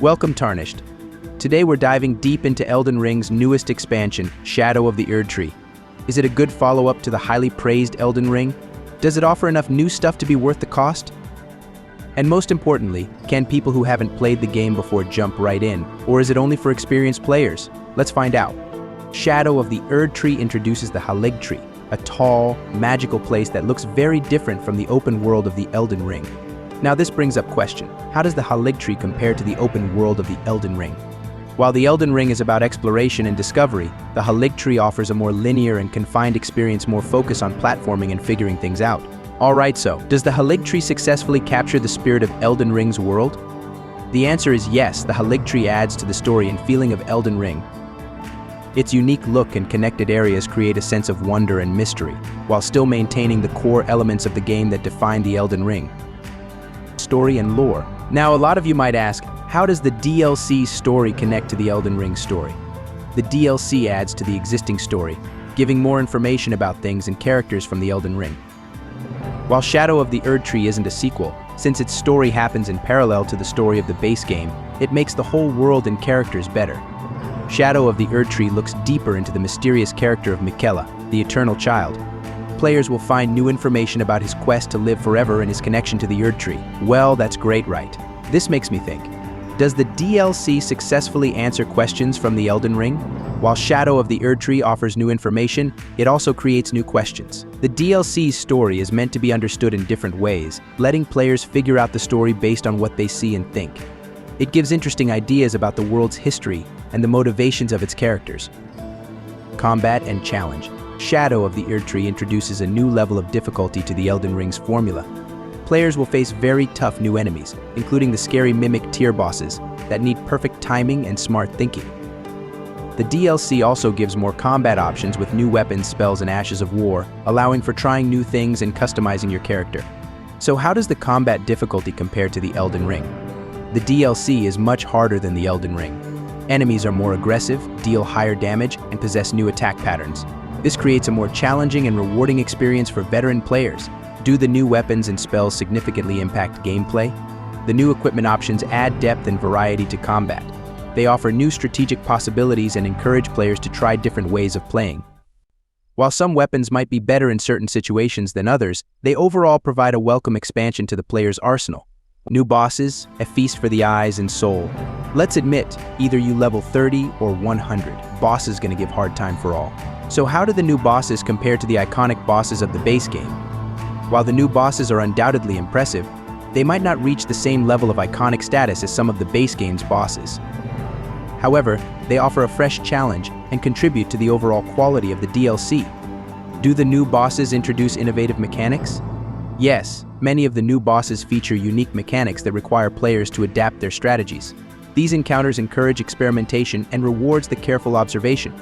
Welcome, Tarnished. Today we're diving deep into Elden Ring's newest expansion, Shadow of the Erdtree. Is it a good follow-up to the highly praised Elden Ring? Does it offer enough new stuff to be worth the cost? And most importantly, can people who haven't played the game before jump right in, or is it only for experienced players? Let's find out. Shadow of the Erdtree introduces the Haligtree, a tall, magical place that looks very different from the open world of the Elden Ring. Now this brings up question, how does the Haligtree compare to the open world of the Elden Ring? While the Elden Ring is about exploration and discovery, the Haligtree offers a more linear and confined experience, more focus on platforming and figuring things out. Alright, so, does the Haligtree successfully capture the spirit of Elden Ring's world? The answer is yes, the Haligtree adds to the story and feeling of Elden Ring. Its unique look and connected areas create a sense of wonder and mystery, while still maintaining the core elements of the game that define the Elden Ring. Story and lore. Now, a lot of you might ask, how does the DLC story connect to the Elden Ring story? The DLC adds to the existing story, giving more information about things and characters from the Elden Ring. While Shadow of the Erdtree isn't a sequel, since its story happens in parallel to the story of the base game, it makes the whole world and characters better. Shadow of the Erdtree looks deeper into the mysterious character of Miquella, the Eternal Child. Players will find new information about his quest to live forever and his connection to the Erdtree. Well, that's great, right? This makes me think, does the DLC successfully answer questions from the Elden Ring? While Shadow of the Erdtree offers new information, it also creates new questions. The DLC's story is meant to be understood in different ways, letting players figure out the story based on what they see and think. It gives interesting ideas about the world's history and the motivations of its characters. Combat and challenge. Shadow of the Erdtree introduces a new level of difficulty to the Elden Ring's formula. Players will face very tough new enemies, including the scary mimic tier bosses that need perfect timing and smart thinking. The DLC also gives more combat options with new weapons, spells, and ashes of war, allowing for trying new things and customizing your character. So how does the combat difficulty compare to the Elden Ring? The DLC is much harder than the Elden Ring. Enemies are more aggressive, deal higher damage, and possess new attack patterns. This creates a more challenging and rewarding experience for veteran players. Do the new weapons and spells significantly impact gameplay? The new equipment options add depth and variety to combat. They offer new strategic possibilities and encourage players to try different ways of playing. While some weapons might be better in certain situations than others, they overall provide a welcome expansion to the player's arsenal. New bosses, a feast for the eyes and soul. Let's admit, either you level 30 or 100, boss is going to give hard time for all. So how do the new bosses compare to the iconic bosses of the base game? While the new bosses are undoubtedly impressive, they might not reach the same level of iconic status as some of the base game's bosses. However, they offer a fresh challenge and contribute to the overall quality of the DLC. Do the new bosses introduce innovative mechanics? Yes, many of the new bosses feature unique mechanics that require players to adapt their strategies. These encounters encourage experimentation and rewards the careful observation.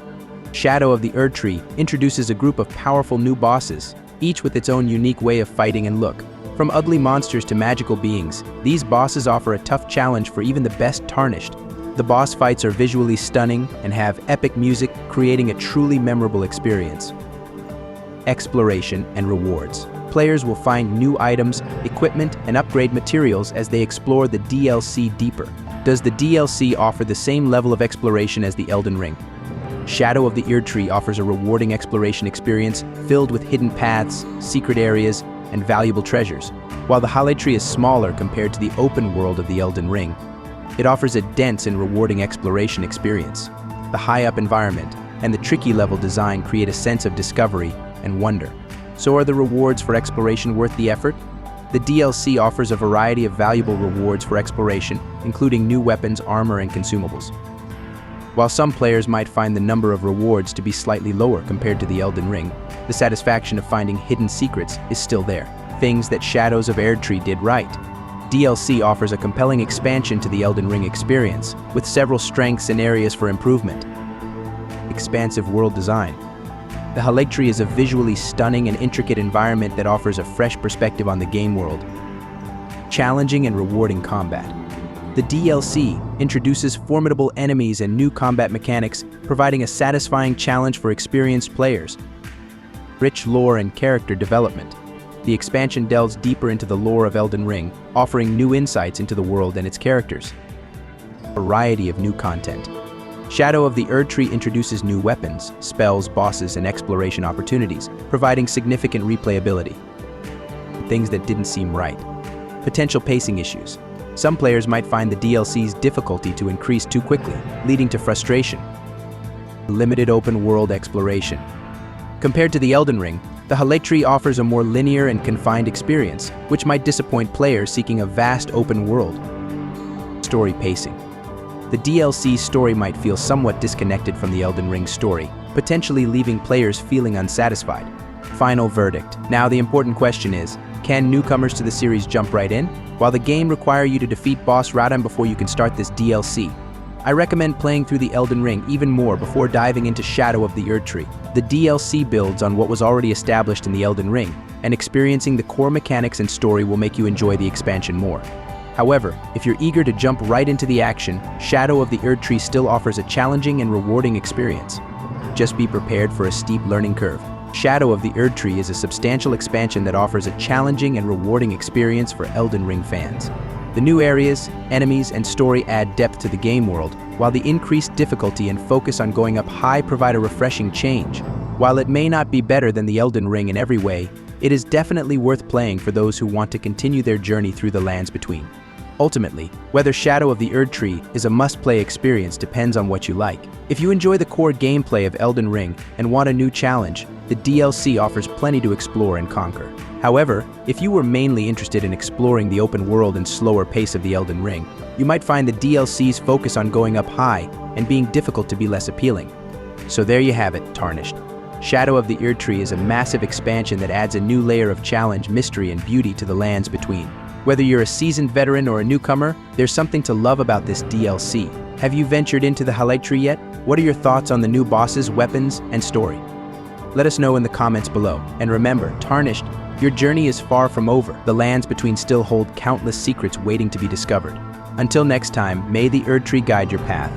Shadow of the Erdtree introduces a group of powerful new bosses, each with its own unique way of fighting and look. From ugly monsters to magical beings, these bosses offer a tough challenge for even the best Tarnished. The boss fights are visually stunning and have epic music, creating a truly memorable experience. Exploration and rewards. Players will find new items, equipment, and upgrade materials as they explore the DLC deeper. Does the DLC offer the same level of exploration as the Elden Ring? Shadow of the Erdtree offers a rewarding exploration experience filled with hidden paths, secret areas, and valuable treasures. While the Haligtree is smaller compared to the open world of the Elden Ring, it offers a dense and rewarding exploration experience. The high-up environment and the tricky level design create a sense of discovery and wonder. So are the rewards for exploration worth the effort? The DLC offers a variety of valuable rewards for exploration, including new weapons, armor, and consumables. While some players might find the number of rewards to be slightly lower compared to the Elden Ring, the satisfaction of finding hidden secrets is still there, things that Shadows of Erdtree did right. DLC offers a compelling expansion to the Elden Ring experience, with several strengths and areas for improvement. Expansive world design. The Haligtree is a visually stunning and intricate environment that offers a fresh perspective on the game world. Challenging and rewarding combat. The DLC introduces formidable enemies and new combat mechanics, providing a satisfying challenge for experienced players. Rich lore and character development. The expansion delves deeper into the lore of Elden Ring, offering new insights into the world and its characters. variety of new content. Shadow of the Erdtree introduces new weapons, spells, bosses, and exploration opportunities, providing significant replayability. Things that didn't seem right. Potential pacing issues. Some players might find the DLC's difficulty to increase too quickly, leading to frustration. Limited open-world exploration. Compared to the Elden Ring, the Haligtree offers a more linear and confined experience, which might disappoint players seeking a vast open world. Story pacing. The DLC's story might feel somewhat disconnected from the Elden Ring story, potentially leaving players feeling unsatisfied. Final verdict. Now the important question is, can newcomers to the series jump right in? While the game requires you to defeat boss Radam before you can start this DLC, I recommend playing through the Elden Ring even more before diving into Shadow of the Erdtree. The DLC builds on what was already established in the Elden Ring, and experiencing the core mechanics and story will make you enjoy the expansion more. However, if you're eager to jump right into the action, Shadow of the Erdtree still offers a challenging and rewarding experience. Just be prepared for a steep learning curve. Shadow of the Erdtree is a substantial expansion that offers a challenging and rewarding experience for Elden Ring fans. The new areas, enemies, and story add depth to the game world, while the increased difficulty and focus on going up high provide a refreshing change. While it may not be better than the Elden Ring in every way, it is definitely worth playing for those who want to continue their journey through the lands between. Ultimately, whether Shadow of the Erdtree is a must-play experience depends on what you like. If you enjoy the core gameplay of Elden Ring and want a new challenge, the DLC offers plenty to explore and conquer. However, if you were mainly interested in exploring the open world and slower pace of the Elden Ring, you might find the DLC's focus on going up high and being difficult to be less appealing. So there you have it, Tarnished. Shadow of the Erdtree is a massive expansion that adds a new layer of challenge, mystery, and beauty to the lands between. Whether you're a seasoned veteran or a newcomer, there's something to love about this DLC. Have you ventured into the Haligtree yet? What are your thoughts on the new bosses, weapons, and story? Let us know in the comments below. And remember, Tarnished, your journey is far from over. The lands between still hold countless secrets waiting to be discovered. Until next time, may the Erdtree guide your path.